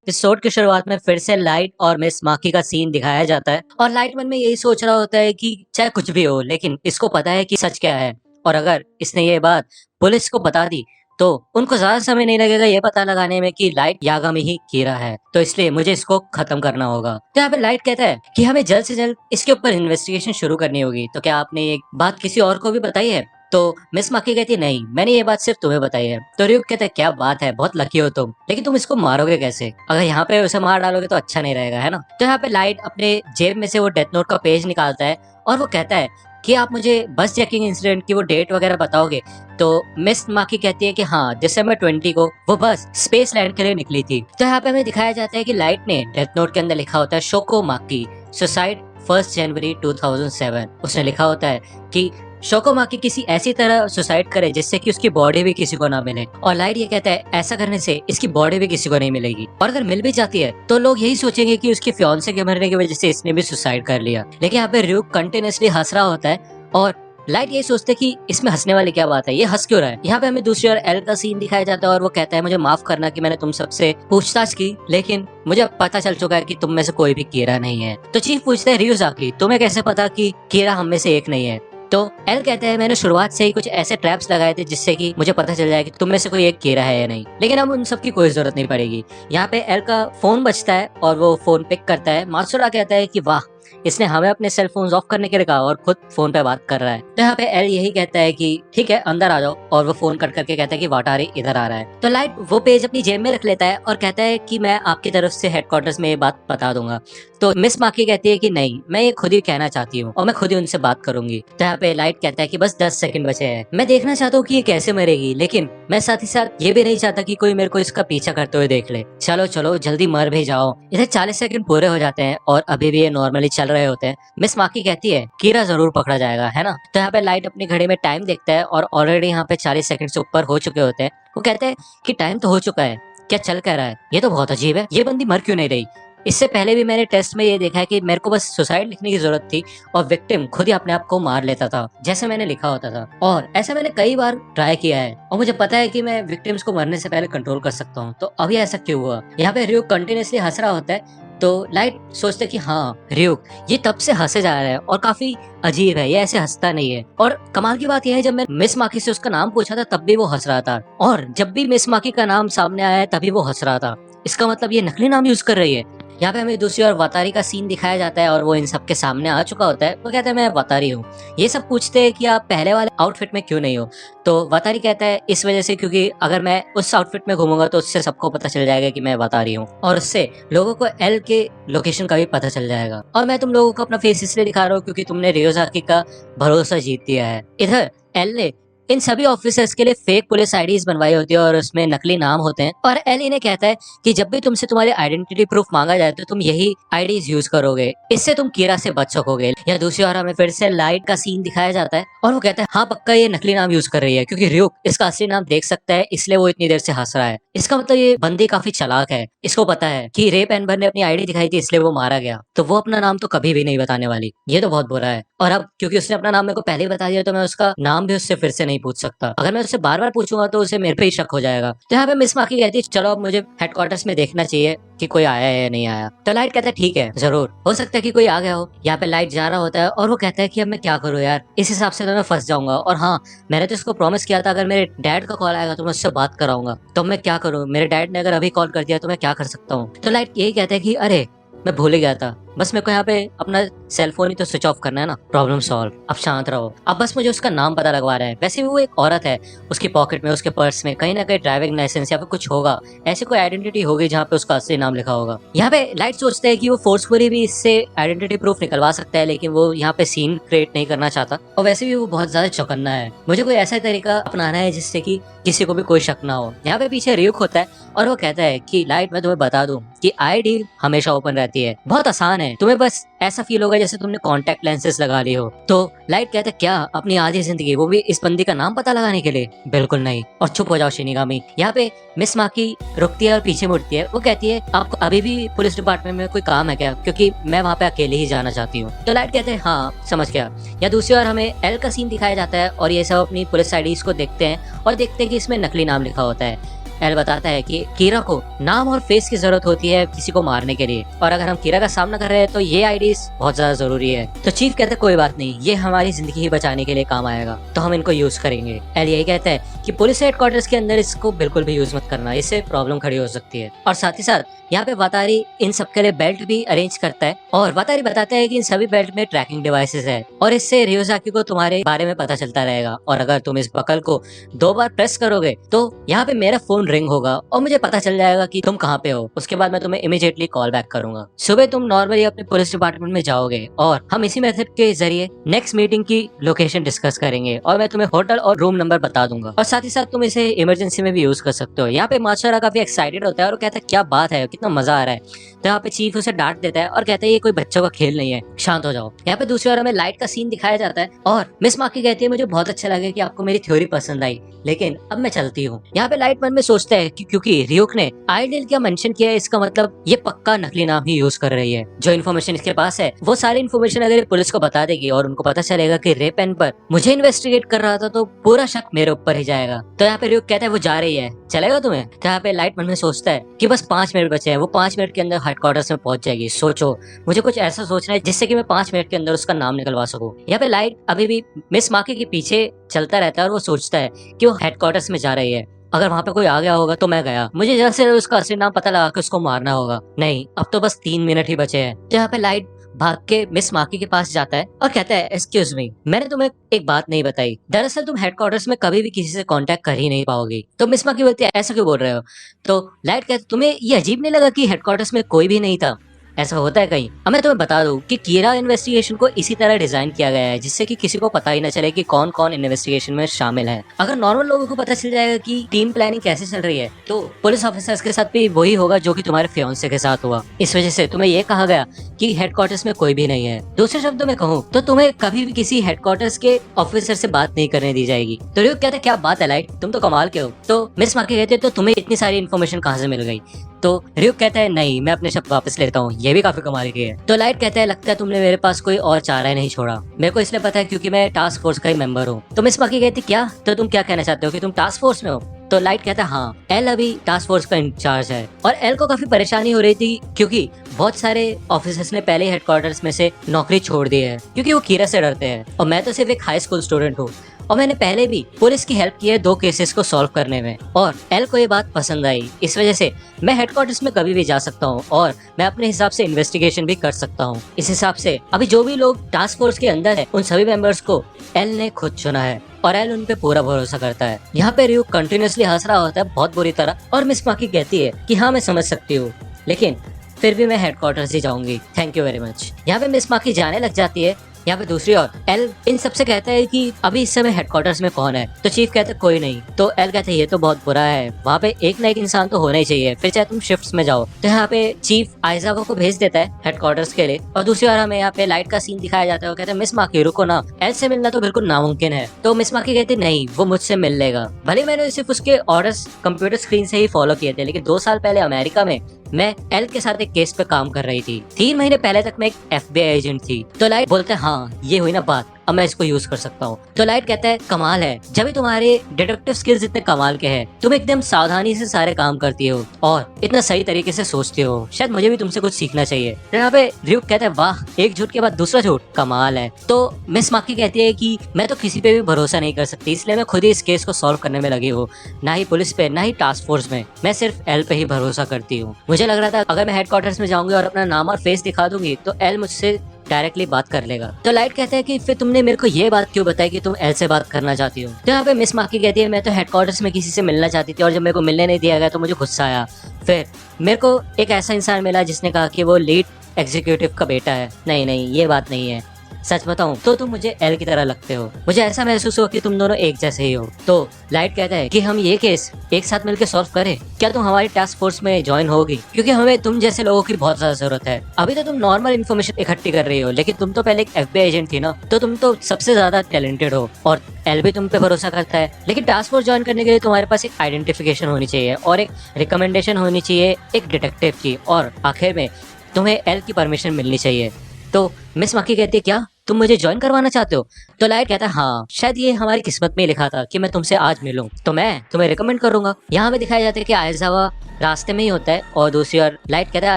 Episode की शुरुआत में फिर से लाइट और मिस माकी का सीन दिखाया जाता है और लाइट मन में यही सोच रहा होता है कि चाहे कुछ भी हो लेकिन इसको पता है कि सच क्या है और अगर इसने ये बात पुलिस को बता दी तो उनको ज्यादा समय नहीं लगेगा ये पता लगाने में कि लाइट यागामी ही कीरा है, तो इसलिए मुझे इसको खत्म करना होगा। तो यहाँ पे लाइट कहता है कि हमें जल्द से जल्द इसके ऊपर इन्वेस्टिगेशन शुरू करनी होगी। तो क्या आपने ये बात किसी और को भी बताई है? तो मिस माकी कहती है नहीं, मैंने ये बात सिर्फ तुम्हें बताई है। तो रियुक कहता है क्या बात है, बहुत लकी हो तुम, लेकिन तुम इसको मारोगे कैसे? अगर यहाँ पे उसे मार डालोगे तो अच्छा नहीं रहेगा, है ना? तो यहाँ पे लाइट अपने जेब में से वो डेथ नोट का पेज निकालता है और वो कहता है कि आप मुझे बस चेकिंग इंसिडेंट की वो डेट वगैरह बताओगे? तो मिस माकी कहती है कि हाँ, दिसंबर 20 को वो बस स्पेस लैंड के लिए निकली थी। तो यहाँ पे हमें दिखाया जाता है कि लाइट ने डेथ नोट के अंदर लिखा होता है शोको माकी सुसाइड 1 जनवरी 2007। उसने लिखा होता है कि शोकोमाकी किसी ऐसी तरह सुसाइड करे जिससे कि उसकी बॉडी भी किसी को ना मिले, और लाइट ये कहता है ऐसा करने से इसकी बॉडी भी किसी को नहीं मिलेगी, और अगर मिल भी जाती है तो लोग यही सोचेंगे कि उसके फियांसे के मरने की वजह से इसने भी सुसाइड कर लिया। लेकिन यहाँ पे रियुक कंटिन्यूअसली हंस रहा होता है और लाइट ये सोचते कि इसमें हंसने वाली क्या बात है, ये हंस क्यों रहा है। यहाँ पे हमें दूसरी ओर एल का सीन दिखाया जाता है और वो कहता है मुझे माफ करना कि मैंने तुम सबसे पूछताछ की, लेकिन मुझे अब पता चल चुका है कि तुम में से कोई भी कीरा नहीं है। तो चीफ पूछता है रियुजाकी तुम्हें कैसे पता कि कीरा हम में से एक नहीं है? तो एल कहते हैं मैंने शुरुआत से ही कुछ ऐसे ट्रैप्स लगाए थे जिससे कि मुझे पता चल जाए कि तुम में से कोई एक कीरा है या नहीं, लेकिन अब उन सब की कोई जरूरत नहीं पड़ेगी। यहाँ पे एल का फोन बजता है और वो फोन पिक करता है। मात्सुरा कहता है कि वाह, इसने हमें अपने सेल फोन ऑफ करने के लिए कहा और खुद फोन पे बात कर रहा है। तो यहाँ पे एल यही कहता है कि ठीक है अंदर आ जाओ, और वो फोन कट करके कहता है कि वाटारी इधर आ रहा है। तो लाइट वो पेज अपनी जेब में रख लेता है और कहता है कि मैं आपकी तरफ से हेडक्वार्टर्स में ये बात बता दूंगा। तो मिस माकी कहती है कि नहीं, मैं ये खुद ही कहना चाहती हूँ और मैं खुद ही उनसे बात करूंगी। तो यहाँ पे लाइट कहता है कि बस 10 सेकंड बचे हैं, मैं देखना चाहता हूँ कि ये कैसे मरेगी, लेकिन मैं साथ ही साथ ये भी नहीं चाहता कि कोई मेरे को इसका पीछा करते हुए देख ले। चलो चलो जल्दी मर भी जाओ। इधर 40 सेकंड पूरे हो जाते हैं और अभी भी ये नॉर्मली चल रहे होते हैं। मिस माकी कहती है कीरा जरूर पकड़ा जाएगा, है ना? तो यहाँ पे लाइट अपनी घड़ी में टाइम देखता है और ऑलरेडी यहाँ पे 40 सेकंड से ऊपर हो चुके होते हैं। वो कहते हैं कि टाइम तो हो चुका है, क्या चल कह रहा है? ये तो बहुत अजीब है, ये बंदी मर क्यों नहीं रही? इससे पहले भी मैंने टेस्ट में ये देखा है कि मेरे को बस सुसाइड लिखने की जरूरत थी और विक्टिम खुद ही अपने आप को मार लेता था जैसे मैंने लिखा होता था, और ऐसा मैंने कई बार ट्राई किया है और मुझे पता है कि मैं विक्टिम्स को मरने से पहले कंट्रोल कर सकता हूँ, तो अभी ऐसा क्यों हुआ? यहाँ पे रियुक कंटिन्यूअसली हंस रहा होता है। तो लाइट सोचते कि हाँ रियुक ये तब से हंसे जा रहा है और काफी अजीब है, ये ऐसे हंसता नहीं है। और कमाल की बात यह है जब मैं मिस माकी से उसका नाम पूछा था तब भी वो हंस रहा था, और जब भी मिस माकी का नाम सामने आया है तभी वो हंस रहा था। इसका मतलब ये नकली नाम यूज कर रही है। यहाँ पे हमें दूसरी ओर वातारी का सीन दिखाया जाता है और वो इन सब के सामने आ चुका होता है। वो कहता है मैं वातारी हूँ। ये सब पूछते हैं कि आप पहले वाले आउटफिट में क्यों नहीं हो? तो वातारी कहता है इस वजह से क्योंकि अगर मैं उस आउटफिट में घूमूंगा तो उससे सबको पता चल जाएगा कि मैं वातारी हूँ, और उससे लोगों को एल के लोकेशन का भी पता चल जाएगा। और मैं तुम लोगों को अपना फेस इसलिए दिखा रहा हूँ क्योंकि तुमने रियोजाकी का भरोसा जीत दिया है। इधर एल ने इन सभी ऑफिसर्स के लिए फेक पुलिस आईडीज बनवाई होती है और उसमें नकली नाम होते हैं, और एल इन्हें कहता है कि जब भी तुमसे तुम्हारी आइडेंटिटी प्रूफ मांगा जाए तो तुम यही आईडीज यूज करोगे, इससे तुम कीरा से बच सकोगे। या दूसरी ओर हमें फिर से लाइट का सीन दिखाया जाता है और वो कहता है हाँ पक्का ये नकली नाम यूज कर रही है क्योंकि रियुक इसका असली नाम देख सकता है, इसलिए वो इतनी देर से हंस रहा है। इसका मतलब ये बंदी काफी चालाक है, इसको पता है कि रेप एम्बर ने अपनी आईडी दिखाई थी इसलिए वो मारा गया, तो वो अपना नाम तो कभी भी नहीं बताने वाली। ये तो बहुत बुरा है, और अब क्योंकि उसने अपना नाम मेरे को पहले ही बता दिया तो मैं उसका नाम भी उससे फिर से नहीं पूछ सकता। अगर मैं उससे बार बार पूछूंगा तो उसे मेरे पे ही शक हो जाएगा। तो यहाँ पे मिस माकी कहती है चलो अब मुझे हेडक्वार्टर्स में देखना चाहिए कि कोई आया है या नहीं आया। तो लाइट कहता है ठीक है जरूर, हो सकता है कि कोई आ गया हो। यहाँ पे लाइट जा रहा होता है और वो कहता है कि अब मैं क्या करूँ यार, इस हिसाब से तो मैं फंस जाऊंगा, और हाँ मैंने तो इसको प्रॉमिस किया था अगर मेरे डैड का कॉल आएगा तो मैं उससे बात कराऊंगा, तो मैं क्या करूँ? मेरे डैड ने अगर अभी कॉल कर दिया तो मैं क्या कर सकता हूँ? तो लाइट यही कहता है कि अरे मैं भूल ही गया था, बस मेरे को यहाँ पे अपना सेल फोन ही तो स्विच ऑफ करना है ना, प्रॉब्लम सॉल्व, अब शांत रहो। अब बस मुझे उसका नाम पता लगवा रहा है। वैसे भी वो एक औरत है, उसकी पॉकेट में उसके पर्स में कहीं ना कहीं ड्राइविंग लाइसेंस या फिर कुछ होगा, ऐसी कोई आइडेंटिटी होगी जहाँ पे उसका असली नाम लिखा होगा। यहाँ पे लाइट सोचते है कि वो फोर्सफुली भी इससे आइडेंटिटी प्रूफ निकलवा सकता है, लेकिन वो यहाँ पे सीन क्रिएट नहीं करना चाहता, और वैसे भी वो बहुत ज्यादा चौकन्ना है। मुझे कोई ऐसा तरीका अपनाना है जिससे कि किसी को भी कोई शक ना हो। यहाँ पे पीछे रियुक होता है और वो कहता है कि लाइट मैं तुम्हें बता दूं कि आई डील हमेशा ओपन रहती है, बहुत आसान है, तुम्हें बस ऐसा फील होगा जैसे तुमने कॉन्टेक्ट लेंसेज लगा ली हो। तो लाइट कहता है क्या अपनी आधी जिंदगी वो भी इस बंदी का नाम पता लगाने के लिए? बिल्कुल नहीं, और चुप हो जाओ शिनिगामी। यहाँ पे मिस माकी रुकती है और पीछे मुड़ती है। वो कहती है आपको अभी भी पुलिस डिपार्टमेंट में कोई काम है क्या, क्योंकि मैं वहाँ पे अकेले ही जाना चाहती हूँ। तो लाइट कहते हैं हाँ समझ गया। या दूसरी ओर हमें एल का सीन दिखाया जाता है और ये सब अपनी पुलिस आईडीज को देखते हैं और देखते हैं कि इसमें नकली नाम लिखा होता है। एल बताता है कि कीरा को नाम और फेस की जरूरत होती है किसी को मारने के लिए, और अगर हम कीरा का सामना कर रहे हैं तो ये आईडीज बहुत ज्यादा जरूरी है। तो चीफ कहता है कोई बात नहीं, ये हमारी जिंदगी ही बचाने के लिए काम आएगा, तो हम इनको यूज करेंगे। एल यही कहता है कि पुलिस हेडक्वार्टर्स के अंदर इसको बिल्कुल भी यूज मत करना, इससे प्रॉब्लम खड़ी हो सकती है। और साथ ही साथ यहाँ पे वातारी इन सबके लिए बेल्ट भी अरेंज करता है, और वातारी बताता है कि इन सभी बेल्ट में ट्रैकिंग डिवाइसेस है, और इससे रियोजाकी को तुम्हारे बारे में पता चलता रहेगा, और अगर तुम इस बकल को 2 बार प्रेस करोगे तो यहाँ पे मेरा फोन रिंग होगा और मुझे पता चल जाएगा कि तुम कहाँ पे हो। उसके बाद मैं तुम्हें इमीडिएटली कॉल बैक करूंगा। सुबह तुम नॉर्मली अपने पुलिस डिपार्टमेंट में जाओगे और हम इसी मेथड के जरिए नेक्स्ट मीटिंग की लोकेशन डिस्कस करेंगे, और मैं तुम्हें होटल और रूम नंबर बता दूंगा, और साथ ही साथ तुम इसे इमरजेंसी में भी यूज कर सकते हो। यहाँ पे मार्शरा काफी एक्साइटेड होता है और कहता है क्या बात है, कितना मजा आ रहा है। तो यहाँ पे चीफ उसे डांट देता है और कहता है ये कोई बच्चों का खेल नहीं है, शांत हो जाओ। यहाँ पे दूसरी ओर हमें लाइट का सीन दिखाया जाता है और मिस माकी कहती है मुझे बहुत अच्छा लगा कि आपको मेरी थ्योरी पसंद आई, लेकिन अब मैं चलती हूँ। यहाँ पे लाइट मन में सोचता है कि क्योंकि रियोक ने आइडियल क्या मेंशन किया है, इसका मतलब ये पक्का नकली नाम ही यूज कर रही है। जो इन्फॉर्मेशन इसके पास है वो सारी इन्फॉर्मेशन अगर पुलिस को बता देगी और उनको पता चलेगा कि रे पेन पर मुझे इन्वेस्टिगेट कर रहा था तो पूरा शक मेरे ऊपर ही जाएगा। तो यहाँ पे रियोक कहता है वो जा रही है, चलेगा तुम्हें? तो यहाँ पे लाइट मन में सोचता है कि बस 5 मिनट बचे हैं, वो 5 मिनट के अंदर हेडक्वार्टर्स में पहुंच जाएगी। सोचो, मुझे कुछ ऐसा सोचना है जिससे कि मैं 5 मिनट के अंदर उसका नाम निकलवा सकूं। यहाँ पे लाइट अभी भी मिस माकी के पीछे चलता रहता है और वो सोचता है कि वो हेडक्वार्टर्स में जा रही है, अगर वहाँ पे कोई आ गया होगा तो मैं गया, मुझे जल्द से जल्द उसका असली नाम पता लगा के उसको मारना होगा। नहीं, अब तो बस 3 मिनट ही बचे हैं। तो यहाँ पे लाइट भाग के मिस माकी के पास जाता है और कहता है एक्सक्यूज मी, मैंने तुम्हें एक बात नहीं बताई, दरअसल तुम हेडक्वार्टर्स में कभी भी किसी से कांटेक्ट कर ही नहीं पाओगी। तो मिस माकी बोलती है ऐसा क्यों बोल रहे हो? तो लाइट कहती तुम्हें ये अजीब नहीं लगा कि हेडक्वार्टर्स में कोई भी नहीं था? ऐसा होता है कहीं? अब मैं तुम्हें बता दूं कि कीरा इन्वेस्टिगेशन को इसी तरह डिजाइन किया गया है जिससे कि किसी को पता ही न चले कि कौन कौन इन्वेस्टिगेशन में शामिल है। अगर नॉर्मल लोगों को पता चल जाएगा कि टीम प्लानिंग कैसे चल रही है तो पुलिस ऑफिसर्स के साथ भी वही होगा जो कि तुम्हारे फियांसे के साथ हुआ। इस वजह से तुम्हें यह कहा गया कि हेडक्वार्टर्स में कोई भी नहीं है। दूसरे शब्दों में कहूँ तो तुम्हें कभी भी किसी हेडक्वार्टर्स के ऑफिसर से बात नहीं करने दी जाएगी। तो रियोक कहता है क्या बात है लाइट, तुम तो कमाल के हो। तो मिस माकी कहते तो तुम्हें इतनी सारी इन्फॉर्मेशन कहाँ से मिल गई? तो रियोक कहता है नहीं, मैं अपने शब्द वापस लेता हूँ, ये भी काफी कमाल की है। तो लाइट कहता है लगता है तुमने मेरे पास कोई और चारा नहीं छोड़ा, मेरे को इसलिए पता है क्योंकि मैं टास्क फोर्स का ही मेंबर हूँ। तो मिस माकी कहती क्या, तो तुम क्या कहना चाहते हो कि तुम टास्क फोर्स में हो? तो लाइट कहता है हाँ, एल अभी टास्क फोर्स का इंचार्ज है। और एल को काफी परेशानी हो रही थी क्योंकि बहुत सारे ऑफिसर्स ने पहले हेडक्वार्टर्स में से नौकरी छोड़ दी है क्योंकि वो कीरा से डरते हैं, और मैं तो सिर्फ एक हाई स्कूल स्टूडेंट हूँ और मैंने पहले भी पुलिस की हेल्प की है 2 केसेस को सॉल्व करने में, और एल को ये बात पसंद आई। इस वजह से मैं हेडक्वार्टर्स में कभी भी जा सकता हूँ और मैं अपने हिसाब से इन्वेस्टिगेशन भी कर सकता हूँ। इस हिसाब से अभी जो भी लोग टास्क फोर्स के अंदर है उन सभी मेंबर्स को एल ने खुद चुना है और एल उन पे पूरा भरोसा करता है। यहाँ पे रियोक कंटिन्यूअसली हंस रहा होता है बहुत बुरी तरह, और मिस माकी कहती है कि हाँ मैं समझ सकती हूँ, लेकिन फिर भी मैं हेडक्वार्टर्स ही जाऊंगी, थैंक यू वेरी मच। यहाँ पे मिस माकी जाने लग जाती है। यहाँ पे दूसरी ओर एल इन सबसे कहता है कि अभी इस समय हेडक्वार्टर्स में कौन है? तो चीफ कहता है कोई नहीं। तो एल कहता है ये तो बहुत बुरा है, वहाँ पे एक ना एक इंसान तो होना ही चाहिए, फिर चाहे तुम शिफ्ट्स में जाओ। तो यहाँ पे चीफ आइजावा को भेज देता है हेडक्वार्टर्स के लिए, और दूसरी ओर हमें यहाँ पे लाइट का सीन दिखाया जाता है। वो कहता है मिस माकी रुको ना, एल से मिलना तो बिल्कुल नामुमकिन है। तो मिस माकी कहती नहीं, वो मुझसे मिल लेगा। भले मैंने सिर्फ उसके ऑर्डर्स कंप्यूटर स्क्रीन से ही फॉलो किए थे, लेकिन 2 साल पहले अमेरिका में मैं एल के साथ एक केस पे काम कर रही थी। 3 महीने पहले तक मैं एक FBI एजेंट थी। तो लाइट बोलते हैं हाँ ये हुई ना बात, अब मैं इसको यूज कर सकता हूँ। तो लाइट कहता है कमाल है, जब भी तुम्हारे डिटेक्टिव स्किल्स इतने कमाल के हैं, तुम एकदम सावधानी से सारे काम करती हो और इतना सही तरीके से सोचती हो, शायद मुझे भी तुमसे कुछ सीखना चाहिए। तो यहाँ पे रियोक कहता है वाह, एक झूठ के बाद दूसरा झूठ, कमाल है। तो मिस माकी कहती है कि मैं तो किसी पे भी भरोसा नहीं कर सकती, इसलिए मैं खुद ही इस केस को सॉल्व करने में लगी हूँ, ना ही पुलिस पे ना ही टास्क फोर्स में, मैं सिर्फ एल पे ही भरोसा करती हूँ। मुझे लग रहा था अगर मैं हेडक्वार्टर्स में जाऊंगी और अपना नाम और फेस दिखा दूंगी तो एल मुझसे डायरेक्टली बात कर लेगा। तो लाइट कहता है कि फिर तुमने मेरे को ये बात क्यों बताई कि तुम एल से बात करना चाहती हो? तो यहाँ पे मिस माकी कहती है मैं तो हेडक्वार्टर्स में किसी से मिलना चाहती थी और जब मेरे को मिलने नहीं दिया गया तो मुझे गुस्सा आया। फिर मेरे को एक ऐसा इंसान मिला जिसने कहा कि वो लीड एग्जीक्यूटिव का बेटा है। नहीं नहीं, ये बात नहीं है, सच बताऊं तो तुम मुझे एल की तरह लगते हो, मुझे ऐसा महसूस हुआ कि तुम दोनों एक जैसे ही हो। तो लाइट कहता है कि हम ये केस एक साथ मिलकर सॉल्व करें, क्या तुम हमारी टास्क फोर्स में ज्वाइन होगी? क्योंकि हमें तुम जैसे लोगों की बहुत ज्यादा जरूरत है। अभी तो तुम नॉर्मल इन्फॉर्मेशन इकट्ठी कर रही हो, लेकिन तुम तो पहले एक FBI एजेंट थी ना, तो तुम तो सबसे ज्यादा टैलेंटेड हो और एल भी तुम पे भरोसा करता है। लेकिन टास्क फोर्स ज्वाइन करने के लिए तुम्हारे पास एक आइडेंटिफिकेशन होनी चाहिए और एक रिकमेंडेशन होनी चाहिए एक डिटेक्टिव की, और आखिर में तुम्हें एल की परमिशन मिलनी चाहिए। तो मिस माकी कहती है क्या तुम मुझे ज्वाइन करवाना चाहते हो? तो लाइट कहता है हाँ, शायद ये हमारी किस्मत में लिखा था कि मैं तुमसे आज मिलूं, तो मैं तुम्हें रिकमेंड करूंगा। यहाँ पे दिखाया जाता है कि आयजावा रास्ते में ही होता है और दूसरी ओर लाइट कहता है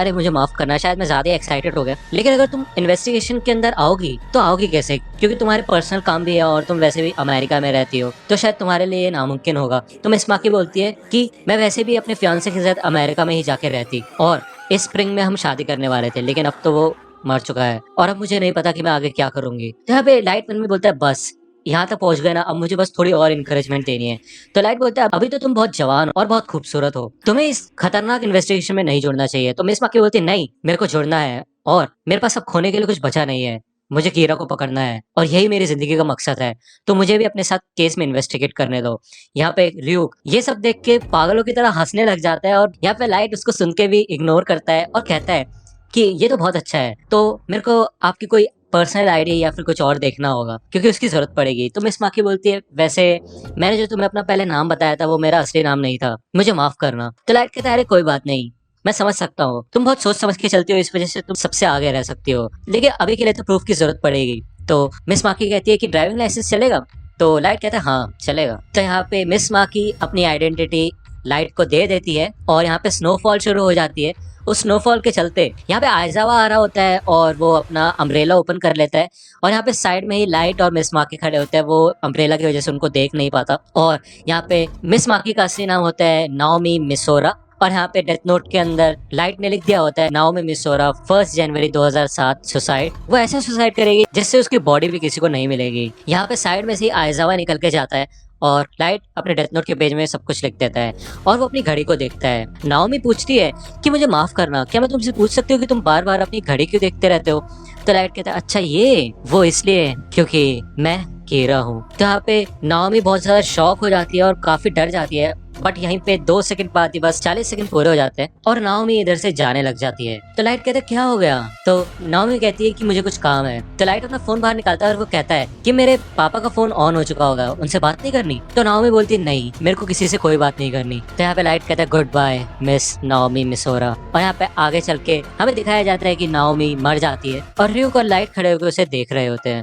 अरे मुझे माफ करना, शायद मैं ज्यादा एक्साइटेड हो गया, लेकिन अगर तुम इन्वेस्टिगेशन के अंदर आओगी तो आओगी कैसे, क्योंकि तुम्हारे पर्सनल काम भी है और तुम वैसे भी अमेरिका में रहती हो, तो शायद तुम्हारे लिए ये नामुमकिन होगा। तो मिस माकी बोलती है कि मैं वैसे भी अपने फियांसे के साथ अमेरिका में ही जाके रहती और इस स्प्रिंग में हम शादी करने वाले थे, लेकिन अब तो वो मर चुका है और अब मुझे नहीं पता कि मैं आगे क्या करूंगी। तो यहाँ पे लाइट मन में बोलता है बस यहाँ तक पहुंच गए ना, अब मुझे बस थोड़ी और इनकरेजमेंट देनी है। तो लाइट बोलता है अभी तो तुम बहुत जवान हो और बहुत खूबसूरत हो, तुम्हें इस खतरनाक इन्वेस्टिगेशन में नहीं जुड़ना चाहिए। तो मिस माकी बोलती है नहीं, मेरे को जुड़ना है और मेरे पास अब खोने के लिए कुछ बचा नहीं है, मुझे कीरा को पकड़ना है और यही मेरी जिंदगी का मकसद है, तो मुझे भी अपने साथ केस में इन्वेस्टिगेट करने दो। यहाँ पे र्यूक ये सब देख के पागलों की तरह हंसने लग जाता है और यहाँ पे लाइट उसको सुन के भी इग्नोर करता है और कहता है कि ये तो बहुत अच्छा है, तो मेरे को आपकी कोई पर्सनल आईडी या फिर कुछ और देखना होगा क्योंकि उसकी जरूरत पड़ेगी। तो मिस माकी बोलती है वैसे मैंने जो तुम्हें अपना पहले नाम बताया था वो मेरा असली नाम नहीं था, मुझे माफ करना। तो लाइट कहता है अरे कोई बात नहीं, मैं समझ सकता हूँ, तुम बहुत सोच समझ के चलती हो, इस वजह से तुम सबसे आगे रह सकती हो, लेकिन अभी के लिए तो प्रूफ की जरूरत पड़ेगी। तो मिस माकी कहती है कि ड्राइविंग लाइसेंस चलेगा? तो लाइट कहता है हाँ चलेगा। तो यहाँ पे मिस माकी अपनी आइडेंटिटी लाइट को दे देती है और यहाँ पे स्नोफॉल शुरू हो जाती है। उस स्नोफॉल के चलते यहाँ पे आयजावा आ रहा होता है और वो अपना अम्ब्रेला ओपन कर लेता है और यहाँ पे साइड में ही लाइट और मिस माकी खड़े होते हैं, वो अम्ब्रेला की वजह से उनको देख नहीं पाता। और यहाँ पे मिस माकी का असली नाम होता है नाओमी मिसोरा और यहाँ पे डेथ नोट के अंदर लाइट ने लिख दिया होता है नाओमी मिसोरा 1 जनवरी 2007 सुसाइड। वो ऐसा सुसाइड करेगी जिससे उसकी बॉडी भी किसी को नहीं मिलेगी। यहाँ पे साइड में से आयजावा निकल के जाता है और लाइट अपने डेथ नोट के पेज में सब कुछ लिख देता है और वो अपनी घड़ी को देखता है। नाओमी पूछती है कि मुझे माफ करना, क्या मैं तुमसे पूछ सकती हूँ कि तुम बार बार अपनी घड़ी क्यों देखते रहते हो? तो लाइट कहता है अच्छा ये वो इसलिए क्योंकि मैं कीरा हूँ। तो यहाँ पे नाओमी बहुत ज्यादा शॉक हो जाती है और काफी डर जाती है, बट यहीं पे 2 सेकंड बाद ही बस 40 सेकंड पूरे हो जाते हैं और नाओमी इधर से जाने लग जाती है। तो लाइट कहता है क्या हो गया? तो नाओमी कहती है कि मुझे कुछ काम है। तो लाइट अपना फोन बाहर निकालता है और वो कहता है कि मेरे पापा का फोन ऑन हो चुका होगा, उनसे बात नहीं करनी? तो नाओमी बोलती है नहीं, मेरे को किसी से कोई बात नहीं करनी। तो यहाँ पे लाइट कहता है गुड बाय मिस नाओमी मिसोरा और यहाँ पे आगे चल के हमें दिखाया जाता है कि नाओमी मर जाती है और र्यूक और लाइट खड़े होकर उसे देख रहे होते हैं।